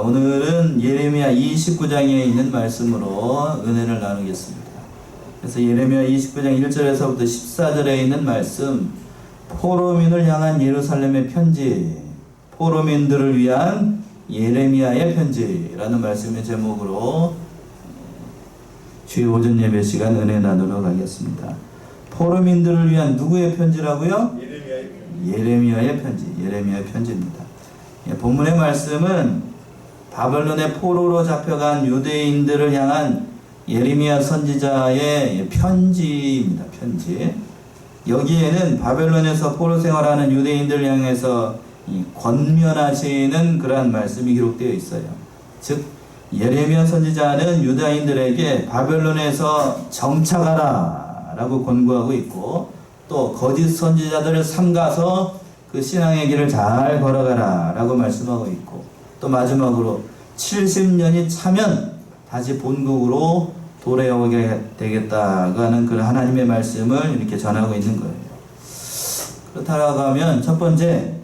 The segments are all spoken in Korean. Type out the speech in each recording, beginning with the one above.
오늘은 예레미야 29장에 있는 말씀으로 은혜를 나누겠습니다. 그래서 예레미야 29장 1절에서부터 14절에 있는 말씀, 포로민을 향한 예루살렘의 편지, 포로민들을 위한 예레미야의 편지라는 말씀의 제목으로 주의 오전 예배 시간 은혜 나누러 가겠습니다. 포로민들을 위한 누구의 편지라고요? 예레미야의 편지. 예레미야의 편지입니다. 본문의 말씀은 바벨론의 포로로 잡혀간 유대인들을 향한 예레미야 선지자의 편지입니다. 편지. 여기에는 바벨론에서 포로 생활하는 유대인들을 향해서 권면하시는 그러한 말씀이 기록되어 있어요. 즉 예레미야 선지자는 유다인들에게 바벨론에서 정착하라 라고 권고하고 있고, 또 거짓 선지자들을 삼가서 그 신앙의 길을 잘 걸어가라 라고 말씀하고 있고, 또 마지막으로 70년이 차면 다시 본국으로 돌아오게 되겠다고 하는 그런 하나님의 말씀을 이렇게 전하고 있는 거예요. 그렇다고 하면 첫 번째,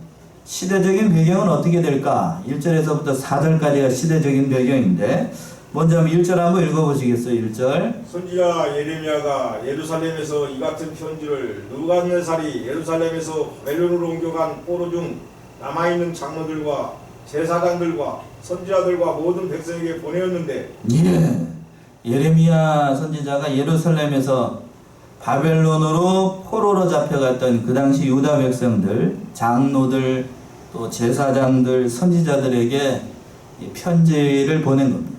시대적인 배경은 어떻게 될까? 1절에서부터 4절까지가 시대적인 배경인데, 먼저 한번 1절 한번 읽어보시겠어요? 1절. 선지자 예레미야가 예루살렘에서 이 같은 편지를 느부갓네살이 예루살렘에서 바벨론으로 옮겨간 포로 중 남아있는 장로들과 제사장들과 선지자들과 모든 백성에게 보내었는데, 예레미야 선지자가 예루살렘에서 바벨론으로 포로로 잡혀갔던 그 당시 유다 백성들, 장로들, 또 제사장들, 선지자들에게 편지를 보낸 겁니다.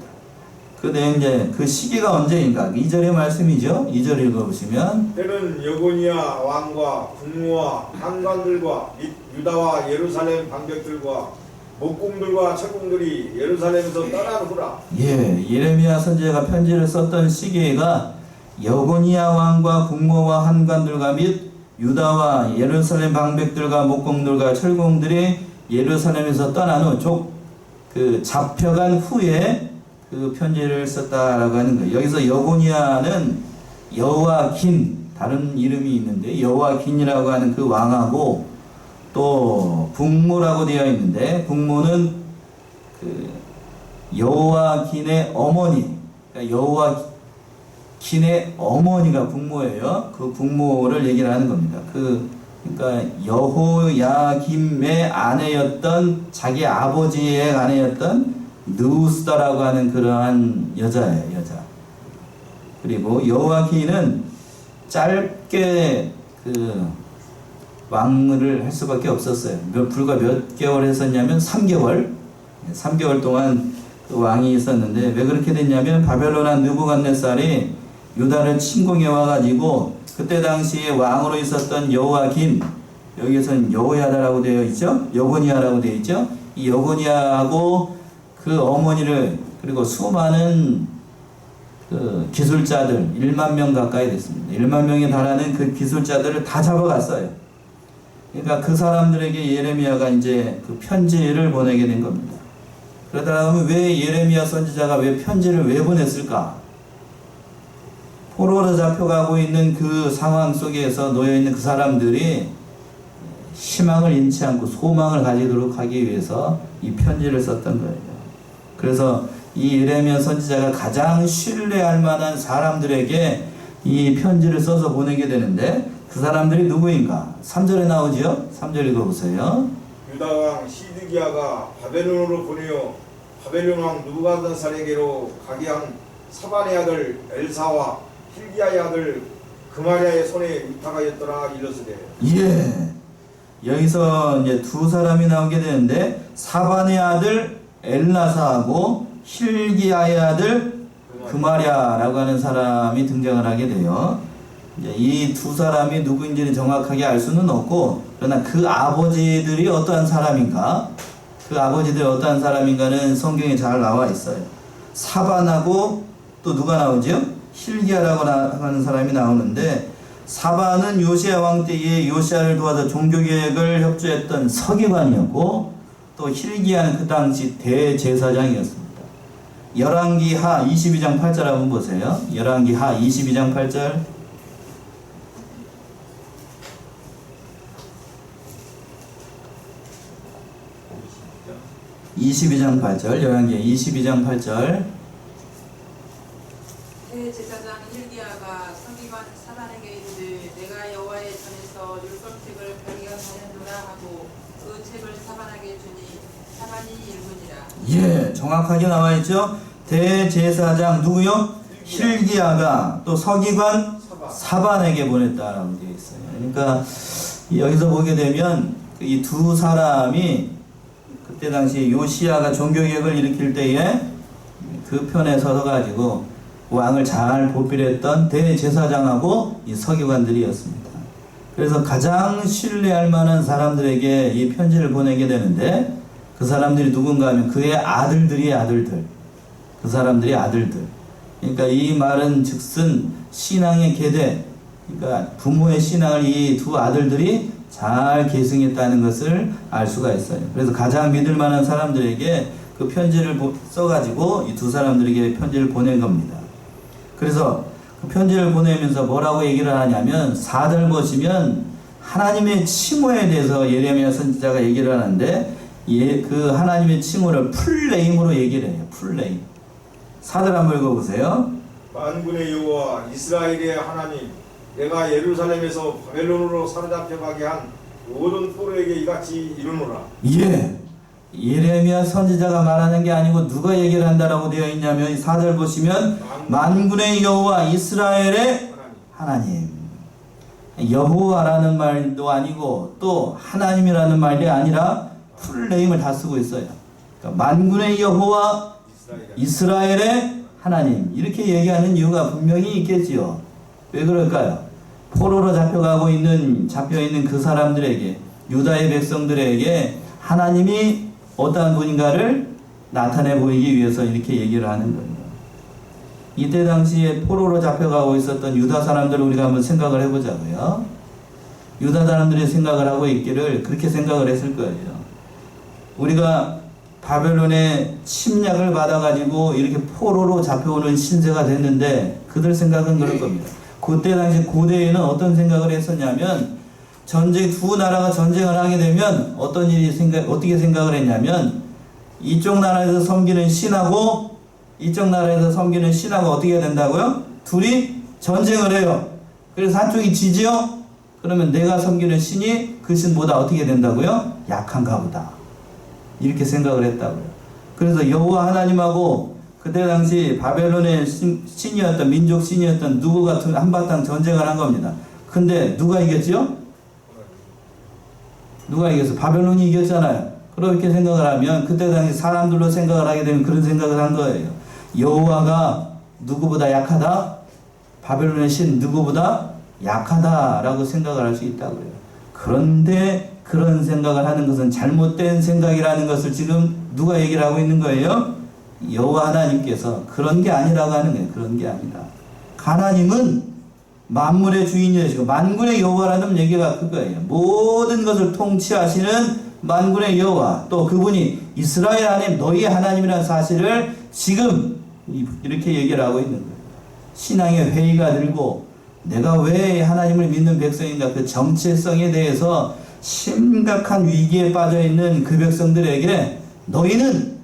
이제 그 시기가 언제인가? 2절의 말씀이죠. 2절 읽어보시면, 때는 여고니아 왕과 국무와 한관들과 및 유다와 예루살렘 방백들과 목공들과 채공들이 예루살렘에서 떠난 후라. 예레미야 선지자가 편지를 썼던 시기가 여고니아 왕과 국모와 한관들과 및 유다와 예루살렘 방백들과 목공들과 철공들이 예루살렘에서 떠난 후 잡혀간 후에 그 편지를 썼다라고 하는 거예요. 여기서 여고니아는 여호와긴, 다른 이름이 있는데 여호와긴이라고 하는 그 왕하고, 또 국모라고 되어 있는데 국모는 그 여호와긴의 어머니, 그러니까 여호와긴의 어머니가 국모예요. 그 국모를 얘기를 하는 겁니다. 그러니까 여호야김의 아내였던, 자기 아버지의 아내였던 느우스다라고 하는 그러한 여자예요. 여자. 그리고 여호야긴은 짧게 왕을 할 수밖에 없었어요. 불과 몇 개월 했었냐면 3개월 동안 그 왕이 있었는데, 왜 그렇게 됐냐면 바벨론 한 느부갓네살이 유다를 침공해 와가지고, 그때 당시에 왕으로 있었던 여호야김, 여기에서는 여호야다라고 되어 있죠. 여고니아라고 되어 있죠. 이 여고니아하고 그 어머니를, 그리고 수많은 그 기술자들 1만 명 가까이 됐습니다. 1만 명에 달하는 그 기술자들을 다 잡아갔어요. 그러니까 그 사람들에게 예레미야가 이제 그 편지를 보내게 된 겁니다. 그러다 보면 왜 예레미야 선지자가 왜 편지를 왜 보냈을까? 포로로 잡혀가고 있는 그 상황 속에서 놓여있는 그 사람들이 희망을 잃지 않고 소망을 가지도록 하기 위해서 이 편지를 썼던 거예요. 그래서 이 예레미야 선지자가 가장 신뢰할 만한 사람들에게 이 편지를 써서 보내게 되는데, 그 사람들이 누구인가? 3절에 나오죠? 3절 읽어보세요. 유다 왕 시드기야가 바벨론으로 보내어 바벨론 왕 느부갓네살에게로 가게 한 사반의 아들 엘사와 힐기야의 아들 그마리아의 손에 위탁하였더라 일러스되. 여기서 이제 두 사람이 나오게 되는데, 사반의 아들 엘라사하고 힐기야의 아들 그마리아라고 하는 사람이 등장을 하게 돼요. 이 두 사람이 누구인지는 정확하게 알 수는 없고, 그러나 그 아버지들이 어떠한 사람인가, 는 성경에 잘 나와 있어요. 사반하고 또 누가 나오죠? 힐기야라고 하는 사람이 나오는데, 사반은 요시야 왕 때에 요시야를 도와서 종교개혁을 협조했던 서기관이었고, 또 힐기야는 그 당시 대제사장이었습니다. 열왕기하 22장 8절 한번 보세요. 열왕기하 22장 8절. 22장 8절, 열왕기하 22장 8절. 대제사장 hil기야가 서기관 사반에게 이르되 내가 여호와의 전에서 율법책을 발견하였노라 하고 그 책을 사반에게 주니 사반이 읽으니라. 예, 정확하게 나와 있죠. 대제사장 누구요? hil기야가 또 서기관 사반에게 보냈다라고 되어 있어요. 그러니까 여기서 보게 되면 이 두 사람이 그때 당시 요시야가 종교개혁을 일으킬 때에 그 편에 서서 가지고 왕을 잘 보필했던 대제사장하고 이 서기관들이었습니다. 그래서 가장 신뢰할 만한 사람들에게 이 편지를 보내게 되는데 그 사람들이 누군가 하면 그의 아들들이 아들들, 그 사람들이 아들들. 그러니까 이 말은 즉슨 신앙의 계대, 그러니까 부모의 신앙을 이 두 아들들이 잘 계승했다는 것을 알 수가 있어요. 그래서 가장 믿을 만한 사람들에게 그 편지를 써가지고 이 두 사람들에게 편지를 보낸 겁니다. 그래서 그 편지를 보내면서 뭐라고 얘기를 하냐면 4절 보시면 하나님의 칭호에 대해서 예레미야 선지자가 얘기를 하는데 그 하나님의 칭호를 풀네임으로 얘기를 해요. 풀네임. 4절 한번 읽어보세요. 만군의 여호와 이스라엘의 하나님, 내가 예루살렘에서 바벨론으로 사로잡혀가게 한 모든 포로에게 이같이 이르노라. 예. 예레미야 선지자가 말하는 게 아니고 누가 얘기를 한다라고 되어 있냐면 4절 보시면 만군의 여호와 이스라엘의 하나님. 여호와라는 말도 아니고 또 하나님이라는 말이 아니라 풀네임을 다 쓰고 있어요. 그러니까 만군의 여호와 이스라엘의 하나님 이렇게 얘기하는 이유가 분명히 있겠지요. 왜 그럴까요? 포로로 잡혀있는 그 사람들에게, 유다의 백성들에게 하나님이 어떠한 분인가를 나타내 보이기 위해서 이렇게 얘기를 하는 거예요. 이때 당시에 포로로 잡혀가고 있었던 유다 사람들을 우리가 한번 생각을 해보자고요. 유다 사람들이 생각을 하고 있기를 그렇게 생각을 했을 거예요. 우리가 바벨론의 침략을 받아가지고 이렇게 포로로 잡혀오는 신세가 됐는데 그들 생각은 그럴 겁니다. 그때 당시 고대에는 어떤 생각을 했었냐면 두 나라가 전쟁을 하게 되면 어떻게 생각을 했냐면 이쪽 나라에서 섬기는 신하고 이쪽 나라에서 섬기는 신하고 어떻게 해야 된다고요? 둘이 전쟁을 해요. 그래서 한쪽이 지지요? 그러면 내가 섬기는 신이 그 신보다 어떻게 된다고요? 약한가 보다. 이렇게 생각을 했다고요. 그래서 여호와 하나님하고 그때 당시 바벨론의 신이었던 민족 신이었던 누구가 한바탕 전쟁을 한 겁니다. 근데 누가 이겼죠? 누가 이겼어? 바벨론이 이겼잖아요. 그렇게 생각을 하면 그때 당시 사람들로 생각을 하게 되면 그런 생각을 한 거예요. 여호와가 누구보다 약하다? 바벨론의 신 누구보다 약하다라고 생각을 할 수 있다고요. 그런데 그런 생각을 하는 것은 잘못된 생각이라는 것을 지금 누가 얘기를 하고 있는 거예요? 여호와 하나님께서 그런 게 아니라고 하는 거예요. 그런 게 아니라 하나님은 만물의 주인이시고 만군의 여호와라는 얘기가 그거예요. 모든 것을 통치하시는 만군의 여호와, 또 그분이 이스라엘 하나님 너희의 하나님이라는 사실을 지금 이렇게 얘기를 하고 있는 거예요. 신앙의 회의가 들고 내가 왜 하나님을 믿는 백성인가, 그 정체성에 대해서 심각한 위기에 빠져 있는 그 백성들에게 너희는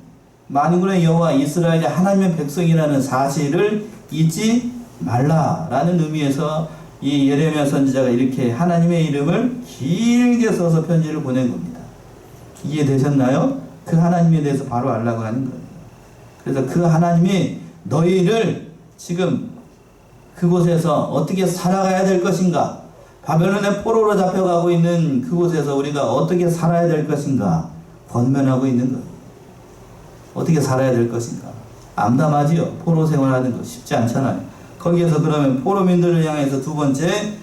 만군의 여호와 이스라엘의 하나님의 백성이라는 사실을 잊지 말라라는 의미에서 이 예레미야 선지자가 이렇게 하나님의 이름을 길게 써서 편지를 보낸 겁니다. 이해되셨나요? 그 하나님에 대해서 바로 알라고 하는 거예요. 그래서 그 하나님이 너희를 지금 그곳에서 어떻게 살아가야 될 것인가, 바벨론의 포로로 잡혀가고 있는 그곳에서 우리가 어떻게 살아야 될 것인가 권면하고 있는 거예요. 어떻게 살아야 될 것인가. 암담하지요. 포로 생활하는 거 쉽지 않잖아요. 거기에서 그러면 포로민들을 향해서 두 번째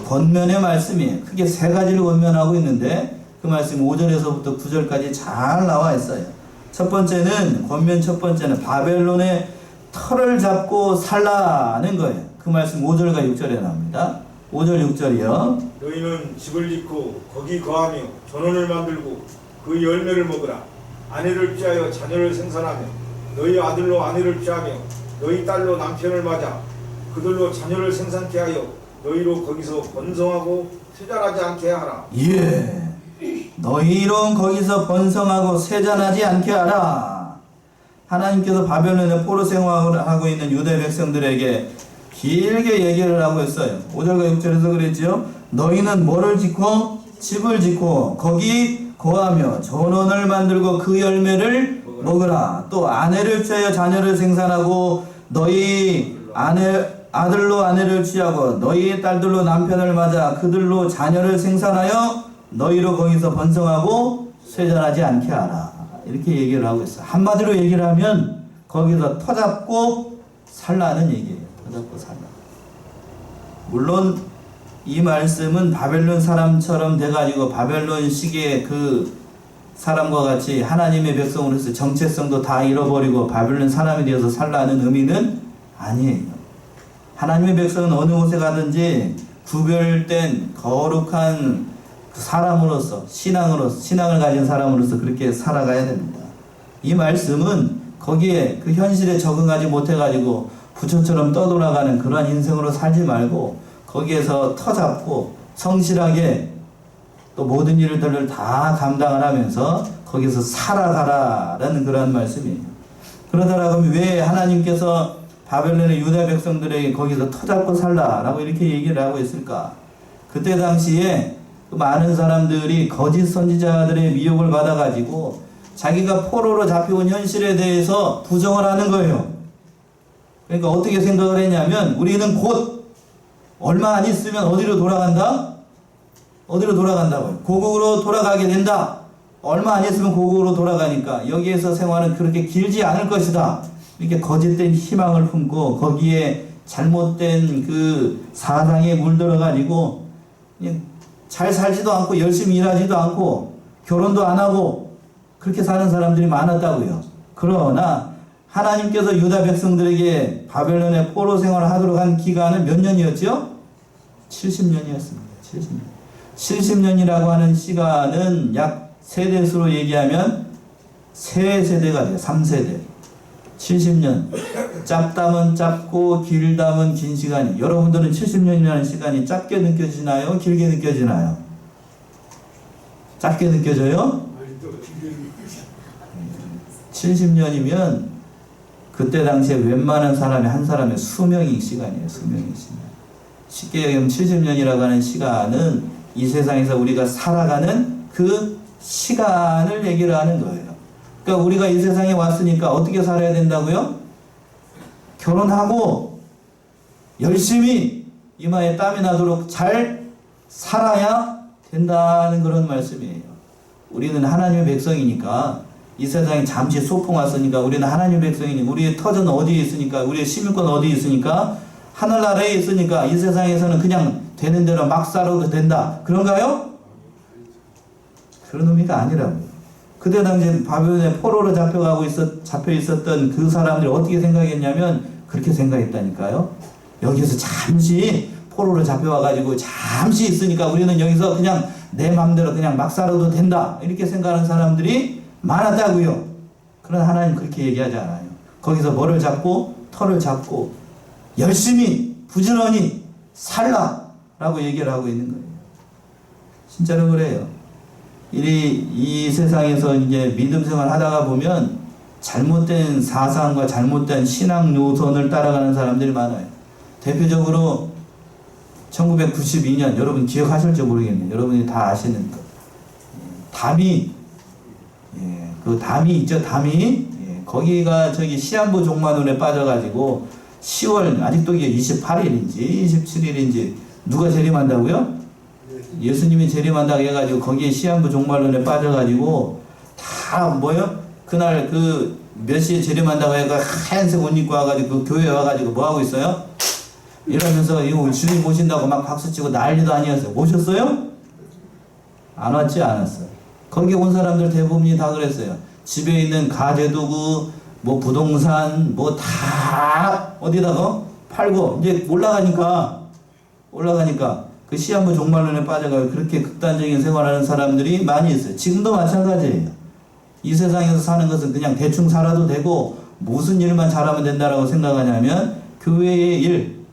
권면의 말씀이 크게 세 가지를 권면하고 있는데 그 말씀 5절에서부터 9절까지 잘 나와 있어요. 첫 번째는, 권면 첫 번째는 바벨론의 털을 잡고 살라는 거예요. 그 말씀 5절과 6절에 나옵니다. 5절 6절이요. 너희는 집을 짓고 거기 거하며 전원을 만들고 그 열매를 먹으라. 아내를 취하여 자녀를 생산하며 너희 아들로 아내를 취하며 너희 딸로 남편을 맞아 그들로 자녀를 생산케 하여 너희로 거기서 번성하고 투자하지 않게 하라. 예. 너희로 거기서 번성하고 세잔하지 않게 하라. 하나님께서 바벨론의 포로 생활을 하고 있는 유대 백성들에게 길게 얘기를 하고 있어요. 5절과 6절에서 그랬지요. 너희는 뭐를 짓고 집을 짓고 거기 거하며 전원을 만들고 그 열매를 먹으라. 또 아내를 취하여 자녀를 생산하고 너희 아들로 아내를 취하고 너희 딸들로 남편을 맞아 그들로 자녀를 생산하여 너희로 거기서 번성하고 쇠잔하지 않게 하라. 이렇게 얘기를 하고 있어요. 한마디로 얘기를 하면 거기서 터잡고 살라는 얘기예요. 터잡고 살라. 물론 이 말씀은 바벨론 사람처럼 돼가지고 바벨론 시기의 그 사람과 같이 하나님의 백성으로서 정체성도 다 잃어버리고 바벨론 사람이 되어서 살라는 의미는 아니에요. 하나님의 백성은 어느 곳에 가든지 구별된 거룩한 사람으로서 신앙을 가진 사람으로서 그렇게 살아가야 됩니다. 이 말씀은 거기에 그 현실에 적응하지 못해가지고 부처처럼 떠돌아가는 그러한 인생으로 살지 말고 거기에서 터잡고 성실하게 또 모든 일들을 다 감당을 하면서 거기서 살아가라라는 그러한 말씀이에요. 그러더라고 왜 하나님께서 바벨론의 유다 백성들에게 거기서 터잡고 살라라고 이렇게 얘기를 하고 있을까? 그때 당시에 많은 사람들이 거짓 선지자들의 미혹을 받아가지고 자기가 포로로 잡혀온 현실에 대해서 부정을 하는 거예요. 그러니까 어떻게 생각을 했냐면 우리는 곧 얼마 안 있으면 어디로 돌아간다? 어디로 돌아간다고요? 고국으로 돌아가게 된다. 얼마 안 있으면 고국으로 돌아가니까 여기에서 생활은 그렇게 길지 않을 것이다. 이렇게 거짓된 희망을 품고 거기에 잘못된 그 사상에 물들어가지고 잘 살지도 않고 열심히 일하지도 않고 결혼도 안 하고 그렇게 사는 사람들이 많았다고요. 그러나 하나님께서 유다 백성들에게 바벨론의 포로 생활을 하도록 한 기간은 몇 년이었죠? 70년이었습니다. 70년이라고 하는 시간은 약 세대수로 얘기하면 3세대가 돼요. 3세대. 70년. 짧다면 짧고 길다면 긴 시간이. 여러분들은 70년이라는 시간이 짧게 느껴지나요? 길게 느껴지나요? 짧게 느껴져요? 70년이면 그때 당시에 웬만한 사람이 한 사람의 수명의 시간이에요. 수명의 시간. 쉽게 얘기하면 70년이라고 하는 시간은 이 세상에서 우리가 살아가는 그 시간을 얘기를 하는 거예요. 그러니까 우리가 이 세상에 왔으니까 어떻게 살아야 된다고요? 결혼하고 열심히 이마에 땀이 나도록 잘 살아야 된다는 그런 말씀이에요. 우리는 하나님의 백성이니까 이 세상에 잠시 소풍 왔으니까 우리는 하나님의 백성이니까 우리의 터전 어디에 있으니까 우리의 시민권 어디에 있으니까 하늘나라에 있으니까 이 세상에서는 그냥 되는 대로 막 살아도 된다. 그런가요? 그런 의미가 아니라고요. 그때 당시에 바벨론에 포로로 잡혀 있었던 그 사람들이 어떻게 생각했냐면 그렇게 생각했다니까요. 여기서 잠시 포로로 잡혀와가지고 잠시 있으니까 우리는 여기서 그냥 내 마음대로 그냥 막 살아도 된다. 이렇게 생각하는 사람들이 많았다고요. 그러나 하나님 그렇게 얘기하지 않아요. 거기서 뭐를 잡고 털을 잡고 열심히 부지런히 살라라고 얘기를 하고 있는 거예요. 진짜로 그래요. 이 세상에서 이제 믿음 생활 하다가 보면 잘못된 사상과 잘못된 신앙 노선을 따라가는 사람들이 많아요. 대표적으로 1992년 여러분 기억하실지 모르겠네요. 여러분이 다 아시는 거. 담이 그 담이 있죠. 담이 거기가 저기 시한부 종말론에 빠져가지고 10월 아직도 이게 28일인지 27일인지 누가 재림한다고요? 예수님이 재림한다고 해가지고 거기에 시한부 종말론에 빠져가지고 다 뭐요? 그날 그 몇 시에 재림한다고 해가 하얀색 옷 입고 와가지고 그 교회에 와가지고 뭐 하고 있어요? 이러면서 이거 주님 모신다고 막 박수치고 난리도 아니었어요. 오셨어요? 안 왔지 않았어요. 거기 온 사람들 대부분이 다 그랬어요. 집에 있는 가재도구, 뭐 부동산, 뭐 다 어디다가 팔고 이제 올라가니까 그 시한부 종말론에 빠져가지고 그렇게 극단적인 생활하는 사람들이 많이 있어요. 지금도 마찬가지예요. 이 세상에서 사는 것은 그냥 대충 살아도 되고 무슨 일만 잘하면 된다라고 생각하냐면 교회의 일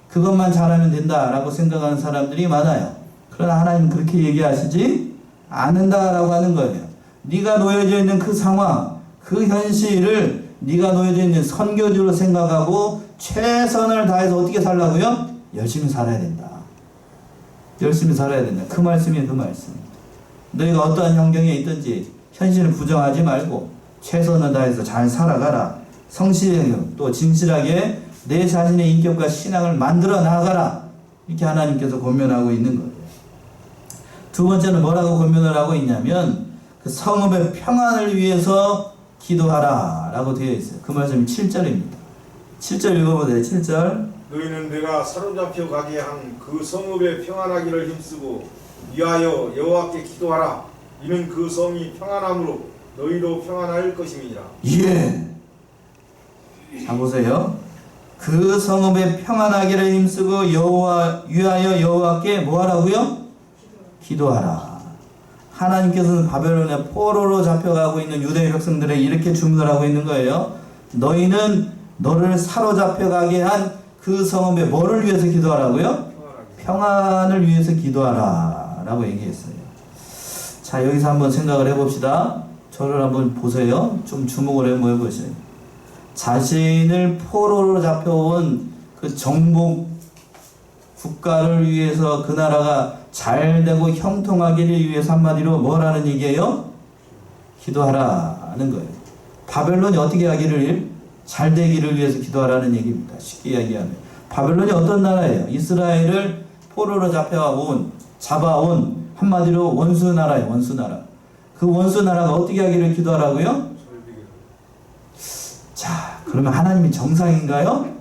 그것만 잘하면 된다라고 생각하는 사람들이 많아요. 그러나 하나님 그렇게 얘기하시지 않는다라고 하는 거예요. 네가 놓여져 있는 그 상황, 그 현실을 네가 놓여져 있는 선교주로 생각하고 최선을 다해서 어떻게 살라고요? 열심히 살아야 된다. 열심히 살아야 된다. 그 말씀이에요. 그 말씀. 너희가 어떠한 환경에 있든지 현실을 부정하지 말고 최선을 다해서 잘 살아가라. 성실하게 또 진실하게 내 자신의 인격과 신앙을 만들어 나가라. 이렇게 하나님께서 권면하고 있는 거예요. 두 번째는 뭐라고 권면을 하고 있냐면 그 성읍의 평안을 위해서 기도하라 라고 되어 있어요. 그 말씀이 7절입니다. 7절 읽어보세요. 7절. 너희는 내가 사로잡혀 가게 한 그 성읍에 평안하기를 힘쓰고 위하여 여호와께 기도하라. 이는 그 성이 평안함으로 너희도 평안할 것임이니라. 예. 자 보세요. 그 성읍에 평안하기를 힘쓰고 위하여 여호와께 뭐하라고요? 기도하라. 하나님께서는 바벨론의 포로로 잡혀가고 있는 유대 백성들에게 이렇게 주문을 하고 있는 거예요. 너희는 너를 사로잡혀가게 한 그 성읍에 뭐를 위해서 기도하라고요? 평안을 위해서 기도하라 라고 얘기했어요. 자 여기서 한번 생각을 해봅시다. 저를 한번 보세요. 좀 주목을 해보세요. 자신을 포로로 잡혀온 그 정복 국가를 위해서 그 나라가 잘 되고 형통하기를 위해서 한마디로 뭐라는 얘기예요? 기도하라는 거예요. 바벨론이 어떻게 하기를 잘 되기를 위해서 기도하라는 얘기입니다. 쉽게 이야기하면 바벨론이 어떤 나라예요? 이스라엘을 포로로 잡아온 한마디로 원수 나라예요. 원수 나라. 그 원수 나라가 어떻게 하기를 기도하라고요? 자, 그러면 하나님이 정상인가요?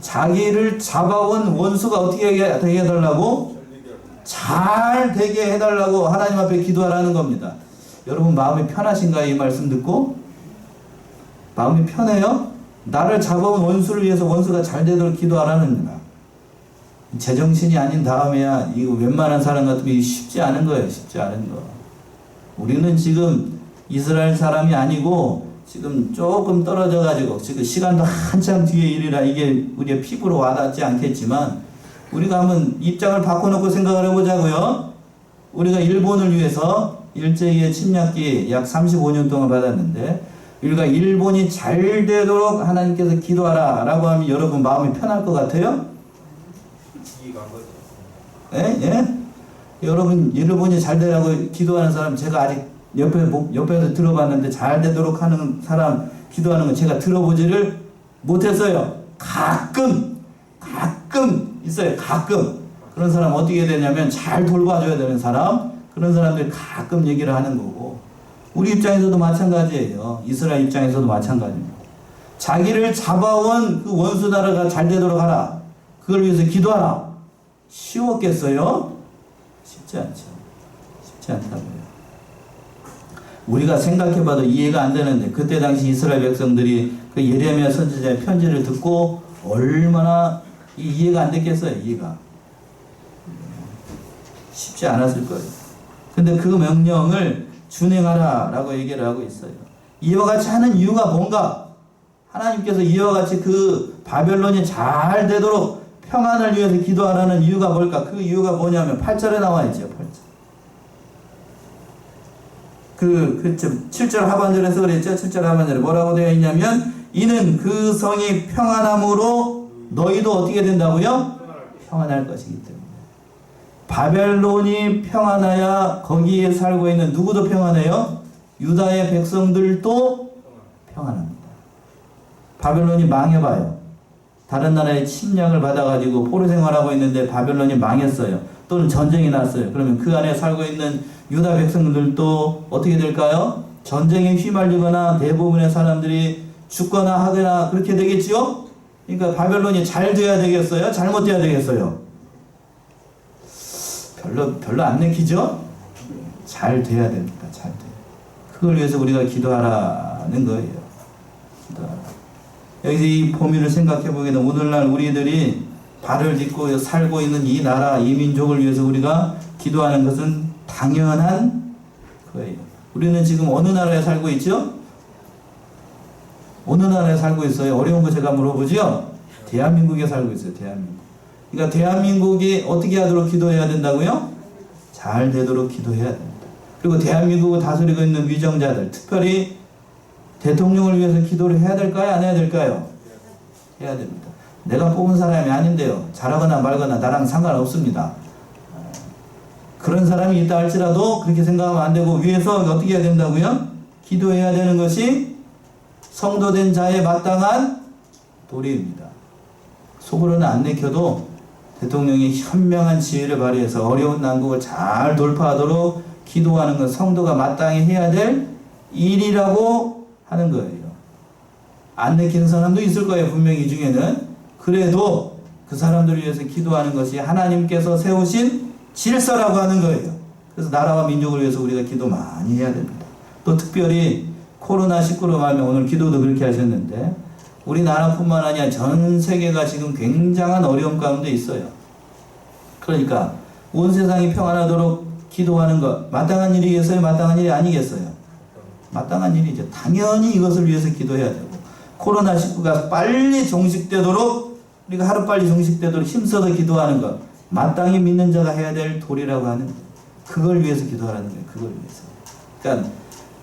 자기를 잡아온 원수가 어떻게 되게 해달라고? 잘 되게 해달라고 하나님 앞에 기도하라는 겁니다. 여러분 마음이 편하신가요? 이 말씀 듣고? 마음이 편해요? 나를 잡아온 원수를 위해서 원수가 잘 되도록 기도하라는 거야. 제정신이 아닌 다음에야 이거 웬만한 사람 같으면 쉽지 않은 거예요. 쉽지 않은 거. 우리는 지금 이스라엘 사람이 아니고 지금 조금 떨어져 가지고 지금 시간도 한참 뒤에 일이라 이게 우리의 피부로 와닿지 않겠지만 우리가 한번 입장을 바꿔놓고 생각을 해보자고요. 우리가 일본을 위해서 일제히의 침략기 약 35년 동안 받았는데 우리가 일본이 잘 되도록 하나님께서 기도하라 라고 하면 여러분 마음이 편할 것 같아요? 예? 예? 여러분 일본이 잘 되라고 기도하는 사람 제가 아직 옆에서 들어봤는데 잘 되도록 하는 사람 기도하는 건 제가 들어보지를 못했어요. 가끔 있어요. 가끔 그런 사람 어떻게 되냐면 잘 돌봐줘야 되는 사람 그런 사람들이 가끔 얘기를 하는 거고 우리 입장에서도 마찬가지예요. 이스라엘 입장에서도 마찬가지입니다. 자기를 잡아온 그 원수 나라가 잘 되도록 하라. 그걸 위해서 기도하라. 쉬웠겠어요? 쉽지 않죠. 쉽지 않다고요. 우리가 생각해봐도 이해가 안 되는데 그때 당시 이스라엘 백성들이 그 예레미야 선지자의 편지를 듣고 얼마나 이해가 안 됐겠어요. 이해가 쉽지 않았을 거예요. 근데 그 명령을 준행하라 라고 얘기를 하고 있어요. 이와 같이 하는 이유가 뭔가? 하나님께서 이와 같이 그 바벨론이 잘 되도록 평안을 위해서 기도하라는 이유가 뭘까? 그 이유가 뭐냐면 8절에 나와 있죠. 8절. 7절 하반절에서 그랬죠. 7절 하반절에 뭐라고 되어 있냐면 이는 그 성이 평안함으로 너희도 어떻게 된다고요? 평안할 것이기 때문에. 바벨론이 평안하야 거기에 살고 있는 누구도 평안해요? 유다의 백성들도 평안합니다. 바벨론이 망해봐요. 다른 나라의 침략을 받아가지고 포로 생활하고 있는데 바벨론이 망했어요. 또는 전쟁이 났어요. 그러면 그 안에 살고 있는 유다 백성들도 어떻게 될까요? 전쟁에 휘말리거나 대부분의 사람들이 죽거나 하거나 그렇게 되겠지요? 그러니까 바벨론이 잘 돼야 되겠어요? 잘못돼야 되겠어요? 별로 안 내키죠? 잘 돼야 됩니다. 잘 돼요. 그걸 위해서 우리가 기도하라는 거예요. 기도하라. 여기서 이 범위를 생각해 보게 되면 오늘날 우리들이 발을 딛고 살고 있는 이 나라, 이 민족을 위해서 우리가 기도하는 것은 당연한 거예요. 우리는 지금 어느 나라에 살고 있죠? 어느 나라에 살고 있어요? 어려운 거 제가 물어보죠? 대한민국에 살고 있어요. 대한민국. 그러니까 대한민국이 어떻게 하도록 기도해야 된다고요? 잘 되도록 기도해야 됩니다. 그리고 대한민국을 다스리고 있는 위정자들, 특별히 대통령을 위해서 기도를 해야 될까요? 안 해야 될까요? 해야 됩니다. 내가 뽑은 사람이 아닌데요. 잘하거나 말거나 나랑 상관없습니다. 그런 사람이 있다 할지라도 그렇게 생각하면 안 되고, 위에서 어떻게 해야 된다고요? 기도해야 되는 것이 성도된 자의 마땅한 도리입니다. 속으로는 안 내켜도 대통령이 현명한 지혜를 발휘해서 어려운 난국을 잘 돌파하도록 기도하는 건 성도가 마땅히 해야 될 일이라고 하는 거예요. 안 내키는 사람도 있을 거예요. 분명히 이 중에는. 그래도 그 사람들을 위해서 기도하는 것이 하나님께서 세우신 질서라고 하는 거예요. 그래서 나라와 민족을 위해서 우리가 기도 많이 해야 됩니다. 또 특별히 코로나19로 말하면 오늘 기도도 그렇게 하셨는데, 우리나라뿐만 아니라 전 세계가 지금 굉장한 어려움 가운데 있어요. 그러니까 온 세상이 평안하도록 기도하는 것 마땅한 일이겠어요? 마땅한 일이 아니겠어요? 마땅한 일이죠. 당연히 이것을 위해서 기도해야 되고, 코로나19가 빨리 종식되도록, 우리가 하루빨리 종식되도록 힘써서 기도하는 것, 마땅히 믿는 자가 해야 될 도리라고 하는 거예요. 그걸 위해서 기도하라는 거예요. 그걸 위해서. 그러니까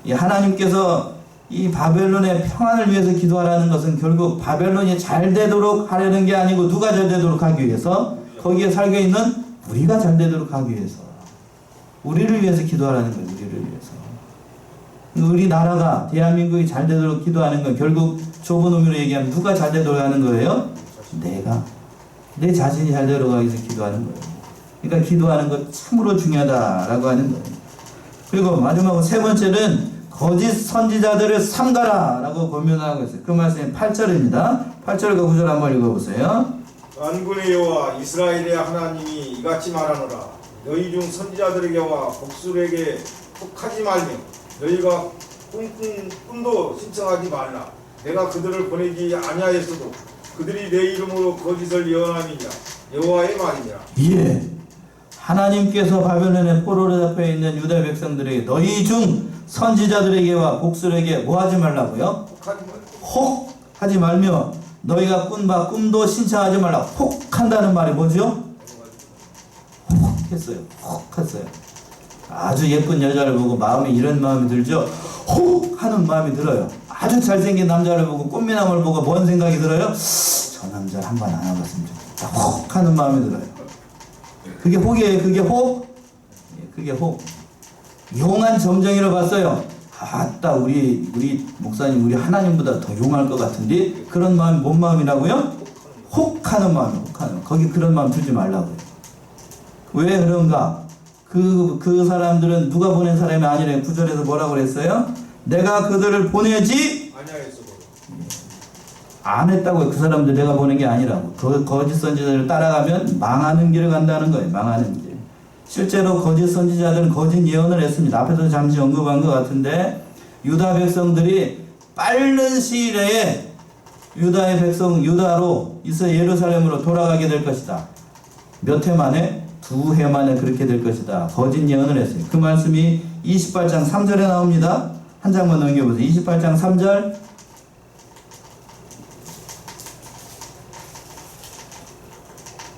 이 하나님께서 이 바벨론의 평안을 위해서 기도하라는 것은 결국 바벨론이 잘 되도록 하려는 게 아니고, 누가 잘 되도록 하기 위해서? 거기에 살고 있는 우리가 잘 되도록 하기 위해서. 우리를 위해서 기도하라는 거예요. 우리를 위해서. 우리나라가, 대한민국이 잘 되도록 기도하는 건 결국 좁은 의미로 얘기하면 누가 잘 되도록 하는 거예요? 내가. 내 자신이 잘 되도록 하기 위해서 기도하는 거예요. 그러니까 기도하는 것 참으로 중요하다라고 하는 거예요. 그리고 마지막으로 세 번째는 거짓 선지자들을 삼가라 라고 권면하고 있어요. 그 말씀이 8절입니다. 8절과 9절 한번 읽어보세요. 만군의 여호와 이스라엘의 하나님이 이같이 말하노라. 너희 중 선지자들에게와 복술에게 혹하지 말며 너희가 꿈도 신청하지 말라. 내가 그들을 보내지 아니하였어도 그들이 내 이름으로 거짓을 예언함이니라. 여호와의 말이니라. 예. 하나님께서 바벨론의 포로로 잡혀 있는 유다 백성들에게 너희 중 선지자들에게와 복술에게 뭐 하지 말라고요? 혹 하지 말며 너희가 꾼바 꿈도 신청하지 말라. 혹 한다는 말이 뭐죠? 혹 했어요. 혹 했어요. 아주 예쁜 여자를 보고 마음에 이런 마음이 들죠? 혹 하는 마음이 들어요. 아주 잘생긴 남자를 보고 꽃미남을 보고 뭔 생각이 들어요? 저 남자를 한번 안아봤으면 좋겠다. 혹 하는 마음이 들어요. 그게 혹이에요. 그게 혹? 그게 혹. 용한 점쟁이를 봤어요. 아따 우리 목사님 우리 하나님보다 더 용할 것 같은데, 그런 마음이 뭔 마음이라고요? 혹하는 마음. 혹하는 마음. 거기 그런 마음 두지 말라고요. 왜 그런가? 그 사람들은 누가 보낸 사람이 아니래. 9절에서 뭐라고 그랬어요? 내가 그들을 보내지 안 했다고요. 그 사람들 내가 보낸 게 아니라고. 그 거짓 선지자를 따라가면 망하는 길을 간다는 거예요. 망하는 길. 실제로 거짓 선지자들은 거짓 예언을 했습니다. 앞에서 잠시 언급한 것 같은데, 유다 백성들이 빠른 시일 내에 유다의 백성 유다로 예루살렘으로 돌아가게 될 것이다. 몇 해 만에? 2해 만에 그렇게 될 것이다. 거짓 예언을 했어요. 그 말씀이 28장 3절에 나옵니다. 한 장만 넘겨보세요. 28장 3절.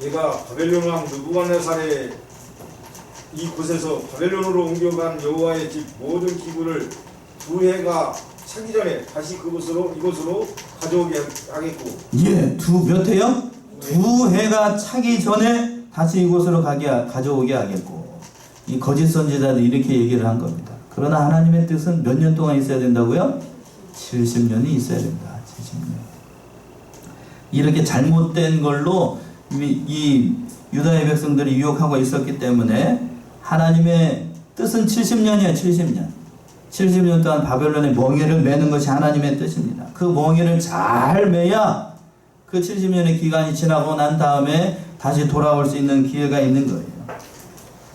내가 바벨론 왕 느부갓네살의 이 곳에서 바벨론으로 옮겨간 여호와의 집 모든 기구를 2해가 차기 전에 다시 이곳으로 가져오게 하겠고. 예, 몇 해요? 2해가 차기 전에 다시 이곳으로 가져오게 하겠고. 이 거짓 선지자들이 이렇게 얘기를 한 겁니다. 그러나 하나님의 뜻은 몇 년 동안 있어야 된다고요? 70년이 있어야 된다. 70년. 이렇게 잘못된 걸로 이 유다의 백성들이 유혹하고 있었기 때문에 하나님의 뜻은 70년이에요. 70년. 70년 동안 바벨론의 멍에를 매는 것이 하나님의 뜻입니다. 그 멍에를 잘 매야 그 70년의 기간이 지나고 난 다음에 다시 돌아올 수 있는 기회가 있는 거예요.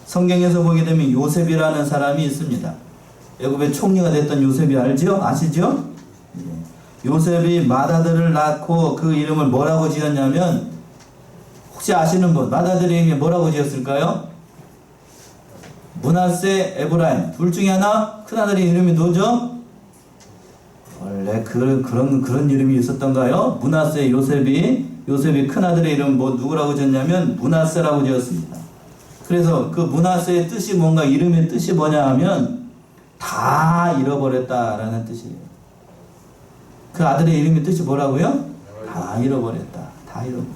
성경에서 보게 되면 요셉이라는 사람이 있습니다. 애굽의 총리가 됐던 요셉이 알죠? 아시죠? 요셉이 맏아들을 낳고 그 이름을 뭐라고 지었냐면, 혹시 아시는 분, 맏아들에게 뭐라고 지었을까요? 므낫세, 에브라임. 둘 중에 하나, 큰아들의 이름이 뭐죠? 원래 그런 이름이 있었던가요? 므낫세, 요셉이 큰아들의 이름 누구라고 지었냐면 므낫세라고 지었습니다. 그래서 그 므낫세의 뜻이 뭔가, 이름의 뜻이 뭐냐 하면 다 잃어버렸다라는 뜻이에요. 그 아들의 이름의 뜻이 뭐라고요? 다 잃어버렸다. 다 잃어버렸어.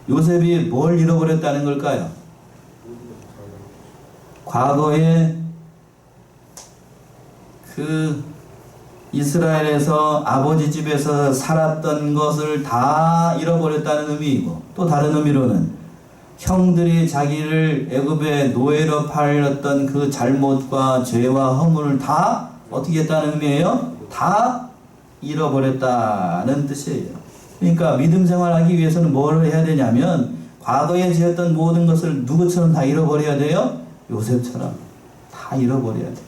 요셉이 뭘 잃어버렸다는 걸까요? 과거에 그 이스라엘에서 아버지 집에서 살았던 것을 다 잃어버렸다는 의미이고, 또 다른 의미로는 형들이 자기를 애굽의 노예로 팔렸던 그 잘못과 죄와 허물을 다 어떻게 했다는 의미예요? 다 잃어버렸다는 뜻이에요. 그러니까 믿음 생활하기 위해서는 뭘 해야 되냐면 과거에 지었던 모든 것을 누구처럼 다 잃어버려야 돼요? 요셉처럼 다 잃어버려야 돼요.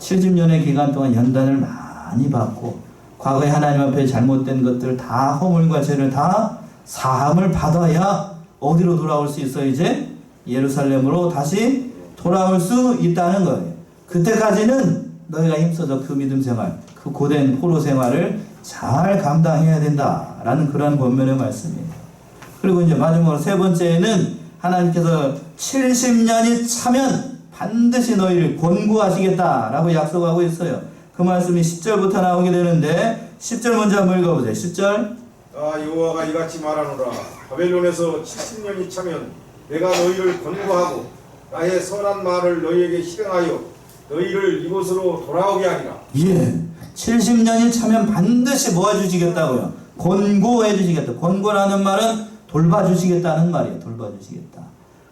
70년의 기간 동안 연단을 많이 받고 과거에 하나님 앞에 잘못된 것들 다, 허물과 죄를 다 사함을 받아야 어디로 돌아올 수 있어요? 이제 예루살렘으로 다시 돌아올 수 있다는 거예요. 그때까지는 너희가 힘써서 그 믿음 생활, 그 고된 포로 생활을 잘 감당해야 된다라는 그런 권면의 말씀이에요. 그리고 이제 마지막으로 세 번째는 하나님께서 70년이 차면 반드시 너희를 권고하시겠다라고 약속하고 있어요. 그 말씀이 10절부터 나오게 되는데 10절 먼저 한번 읽어보세요. 10절. 여호와가 이같이 말하노라. 바벨론에서 70년이 차면 내가 너희를 권고하고 나의 선한 말을 너희에게 실행하여 너희를 이곳으로 돌아오게 하리라. 예. 70년이 차면 반드시 모아주시겠다고요. 권고해 주시겠다. 권고라는 말은 돌봐주시겠다는 말이에요. 돌봐주시겠다.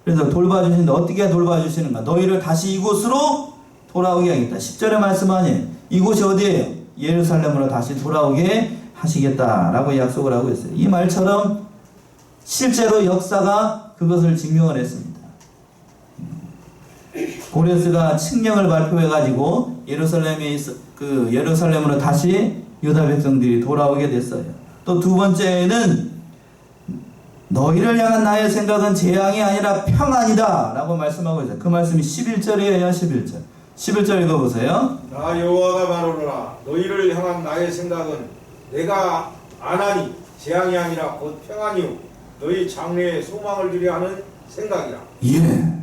그래서 돌봐주시는데 어떻게 돌봐주시는가? 너희를 다시 이곳으로 돌아오게 하겠다. 10절의 말씀 아니에요. 이곳이 어디예요? 예루살렘으로 다시 돌아오게 하시겠다라고 약속을 하고 있어요. 이 말처럼 실제로 역사가 그것을 증명을 했습니다. 고레스가 칙령을 발표해가지고 예루살렘으로 다시 유다 백성들이 돌아오게 됐어요. 또 두 번째는 너희를 향한 나의 생각은 재앙이 아니라 평안이다 라고 말씀하고 있어요. 그 말씀이 11절이에요. 11절. 11절 읽어보세요. 나 여호와가 말하노라. 너희를 향한 나의 생각은 내가 안하니 재앙이 아니라 곧 평안이요 너희 장래에 소망을 주려 하는 생각이라. 예.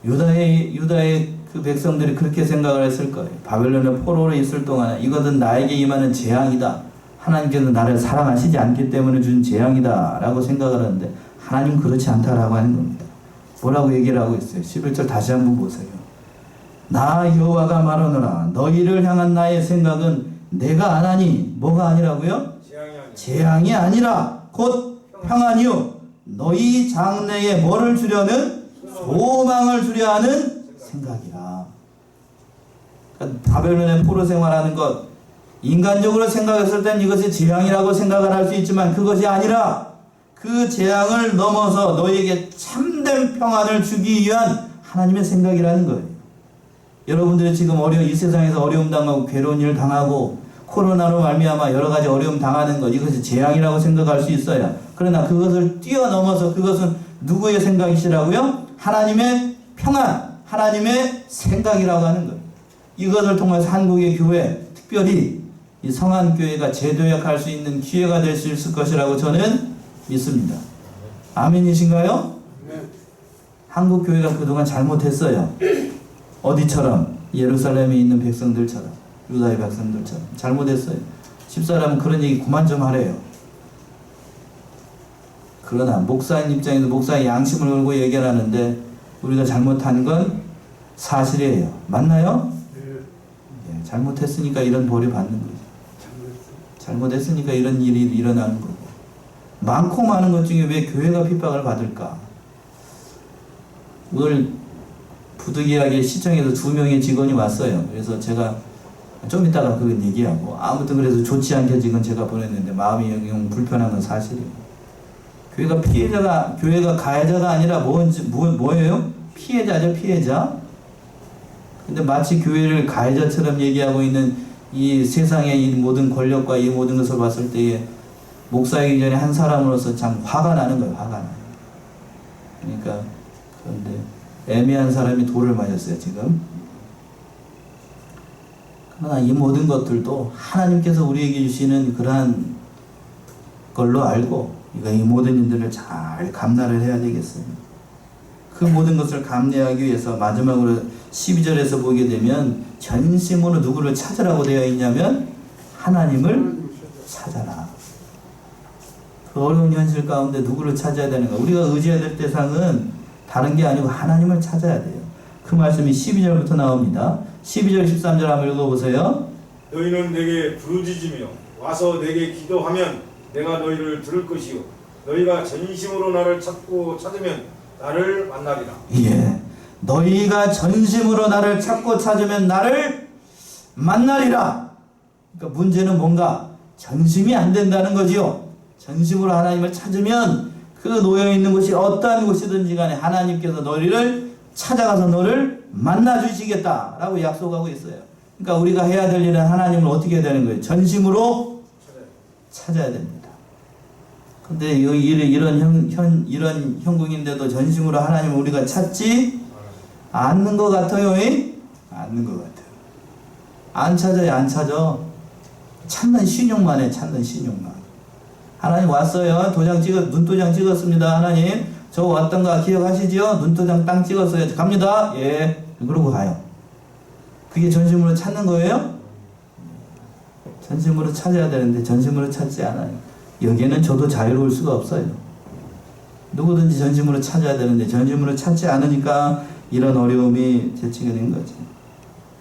유다의 그 백성들이 그렇게 생각을 했을 거예요. 바벨론의 포로로 있을 동안 이것은 나에게 임하는 재앙이다. 하나님께서 나를 사랑하시지 않기 때문에 준 재앙이다 라고 생각을 하는데 하나님 그렇지 않다라고 하는 겁니다. 뭐라고 얘기를 하고 있어요? 11절 다시 한번 보세요. 나 여호와가 말하노라. 너희를 향한 나의 생각은 내가 안하니 뭐가 아니라고요? 재앙이 아니라 곧 평안이요 너희 장래에 뭐를 주려는? 소망을 주려 하는 생각이라. 그러니까 바벨론의 포로 생활하는 것, 인간적으로 생각했을 땐 이것이 재앙이라고 생각을 할 수 있지만 그것이 아니라 그 재앙을 넘어서 너희에게 참된 평안을 주기 위한 하나님의 생각이라는 거예요. 여러분들이 지금 이 세상에서 어려움 당하고 괴로운 일 당하고 코로나로 말미암아 여러 가지 어려움 당하는 것, 이것이 재앙이라고 생각할 수 있어요. 그러나 그것을 뛰어넘어서 그것은 누구의 생각이시라고요? 하나님의 평안, 하나님의 생각이라고 하는 거예요. 이것을 통해서 한국의 교회, 특별히 이 성안교회가 재도약할 수 있는 기회가 될 수 있을 것이라고 저는 믿습니다. 아멘이신가요? 네. 한국교회가 그동안 잘못했어요. 어디처럼? 예루살렘에 있는 백성들처럼, 유다의 백성들처럼 잘못했어요. 집사람은 그런 얘기 그만 좀 하래요. 그러나 목사님 입장에서 목사의 양심을 걸고 얘기를 하는데 우리가 잘못한 건 사실이에요. 맞나요? 네. 잘못했으니까 이런 벌이 받는 거죠. 잘못했으니까 이런 일이 일어나는 거고. 많고 많은 것 중에 왜 교회가 핍박을 받을까? 오늘 부득이하게 시청에서 2명의 직원이 왔어요. 그래서 제가 좀 이따가 그건 얘기하고, 아무튼 그래서 좋지 않게 지금 제가 보냈는데 마음이 영 불편한 건 사실이에요. 교회가 가해자가 아니라 뭐예요? 피해자죠, 피해자. 근데 마치 교회를 가해자처럼 얘기하고 있는 이 세상의 이 모든 권력과 이 모든 것을 봤을 때에 목사이기 전에 한 사람으로서 참 화가 나는 거예요, 화가 나요. 그러니까, 그런데 애매한 사람이 돌을 맞았어요, 지금. 그러나 이 모든 것들도 하나님께서 우리에게 주시는 그러한 걸로 알고, 이 모든 일들을 잘 감당을 해야 되겠어요. 그 모든 것을 감내하기 위해서 마지막으로 12절에서 보게 되면 전심으로 누구를 찾으라고 되어 있냐면 하나님을 찾아라. 그 어려운 현실 가운데 누구를 찾아야 되는가? 우리가 의지해야 될 대상은 다른 게 아니고 하나님을 찾아야 돼요. 그 말씀이 12절부터 나옵니다. 12절 13절 한번 읽어보세요. 너희는 내게 부르짖으며 와서 내게 기도하면 내가 너희를 들을 것이요 너희가 전심으로 나를 찾고 찾으면 나를 만나리라. 예, 너희가 전심으로 나를 찾고 찾으면 나를 만나리라. 그러니까 문제는 뭔가 전심이 안 된다는 거지요. 전심으로 하나님을 찾으면 그 놓여있는 곳이 어떠한 곳이든지 간에 하나님께서 너희를 찾아가서 너를 만나주시겠다라고 약속하고 있어요. 그러니까 우리가 해야 될 일은 하나님을 어떻게 해야 되는 거예요? 전심으로 찾아야 됩니다. 근데 이런 형국인데도 전심으로 하나님을 우리가 찾지 않는 것 같아요. 않는 것 같아요. 안 찾아요. 안 찾아. 찾는 신용만 해. 찾는 신용만. 하나님 왔어요. 눈도장 찍었습니다. 하나님 저 왔던가 기억하시죠? 눈도장 땅 찍었어요. 갑니다. 예. 그러고 가요. 그게 전심으로 찾는 거예요? 전심으로 찾아야 되는데 전심으로 찾지 않아요. 여기에는 저도 자유로울 수가 없어요. 누구든지 전심으로 찾아야 되는데 전심으로 찾지 않으니까 이런 어려움이 제치게 된 거죠.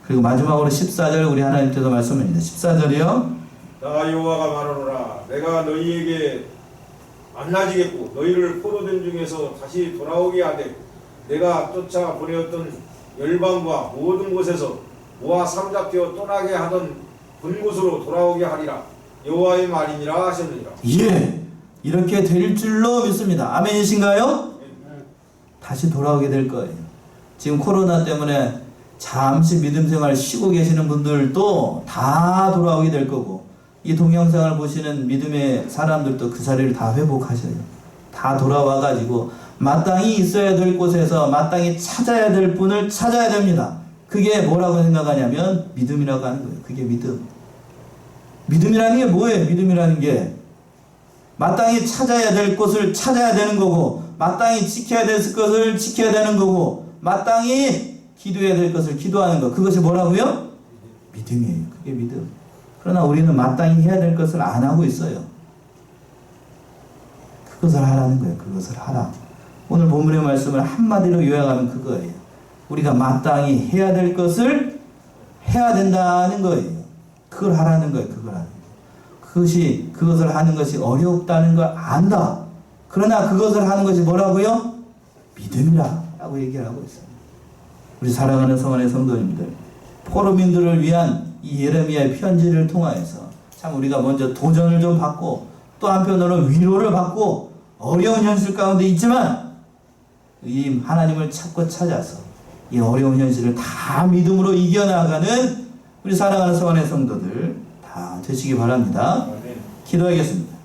그리고 마지막으로 14절 우리 하나님께서 말씀합니다. 14절이요. 나 여호와가 말하노라 내가 너희에게 만나지겠고 너희를 포로된 중에서 다시 돌아오게 하되 내가 쫓아 보내었던 열방과 모든 곳에서 모아 사로잡혀 떠나게 하던 본곳으로 돌아오게 하리라. 여호와의 말이니라 하셨느니라. 예, 이렇게 될 줄로 믿습니다. 아멘이신가요? 다시 돌아오게 될 거예요. 지금 코로나 때문에 잠시 믿음 생활 쉬고 계시는 분들도 다 돌아오게 될 거고 이 동영상을 보시는 믿음의 사람들도 그 자리를 다 회복하셔요. 다 돌아와가지고 마땅히 있어야 될 곳에서 마땅히 찾아야 될 분을 찾아야 됩니다. 그게 뭐라고 생각하냐면 믿음이라고 하는 거예요. 그게 믿음. 믿음이라는 게 뭐예요? 믿음이라는 게 마땅히 찾아야 될 곳을 찾아야 되는 거고 마땅히 지켜야 될 것을 지켜야 되는 거고 마땅히 기도해야 될 것을 기도하는 거. 그것이 뭐라고요? 믿음이에요. 그게 믿음. 그러나 우리는 마땅히 해야 될 것을 안 하고 있어요. 그것을 하라는 거예요. 그것을 하라. 오늘 본문의 말씀을 한마디로 요약하면 그거예요. 우리가 마땅히 해야 될 것을 해야 된다는 거예요. 그걸 하라는 거예요. 그걸 하는 거예요. 그것을 하는 것이 어렵다는 걸 안다. 그러나 그것을 하는 것이 뭐라고요? 믿음이라고 얘기를 하고 있어요. 우리 사랑하는 성안의 성도님들, 포로민들을 위한 이 예레미야의 편지를 통하여서 참 우리가 먼저 도전을 좀 받고 또 한편으로는 위로를 받고 어려운 현실 가운데 있지만 이 하나님을 찾고 찾아서 이 어려운 현실을 다 믿음으로 이겨나가는 우리 사랑하는 성안의 성도들 다 되시기 바랍니다. 기도하겠습니다.